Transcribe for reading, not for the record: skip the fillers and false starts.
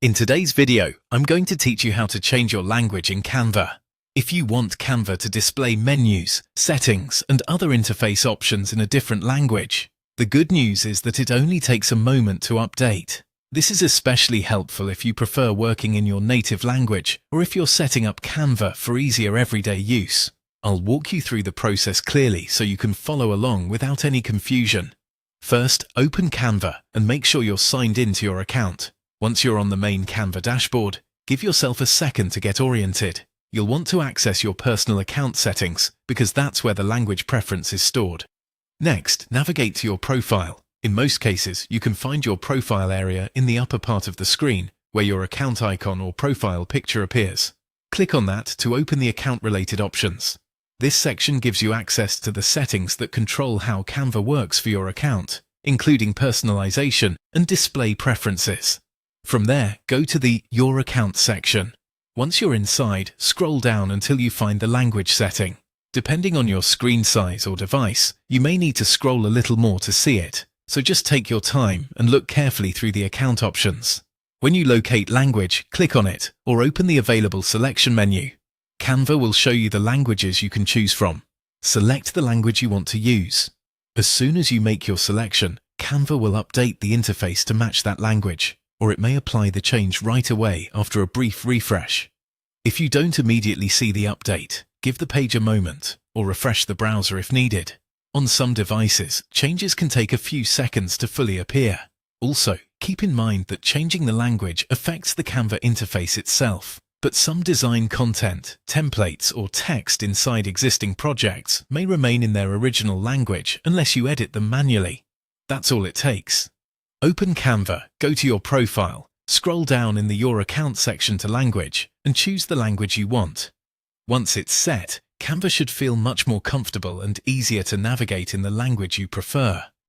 In today's video, I'm going to teach you how to change your language in Canva. If you want Canva to display menus, settings, and other interface options in a different language, the good news is that it only takes a moment to update. This is especially helpful if you prefer working in your native language or if you're setting up Canva for easier everyday use. I'll walk you through the process clearly so you can follow along without any confusion. First, open Canva and make sure you're signed into your account. Once you're on the main Canva dashboard, give yourself a second to get oriented. You'll want to access your personal account settings because that's where the language preference is stored. Next, navigate to your profile. In most cases, you can find your profile area in the upper part of the screen where your account icon or profile picture appears. Click on that to open the account-related options. This section gives you access to the settings that control how Canva works for your account, including personalization and display preferences. From there, go to the Your Account section. Once you're inside, scroll down until you find the language setting. Depending on your screen size or device, you may need to scroll a little more to see it, so just take your time and look carefully through the account options. When you locate language, click on it or open the available selection menu. Canva will show you the languages you can choose from. Select the language you want to use. As soon as you make your selection, Canva will update the interface to match that language, or it may apply the change right away after a brief refresh. If you don't immediately see the update, give the page a moment or refresh the browser if needed. On some devices, changes can take a few seconds to fully appear. Also, keep in mind that changing the language affects the Canva interface itself, but some design content, templates, or text inside existing projects may remain in their original language unless you edit them manually. That's all it takes. Open Canva, go to your profile, scroll down in the Your Account section to Language, and choose the language you want. Once it's set, Canva should feel much more comfortable and easier to navigate in the language you prefer.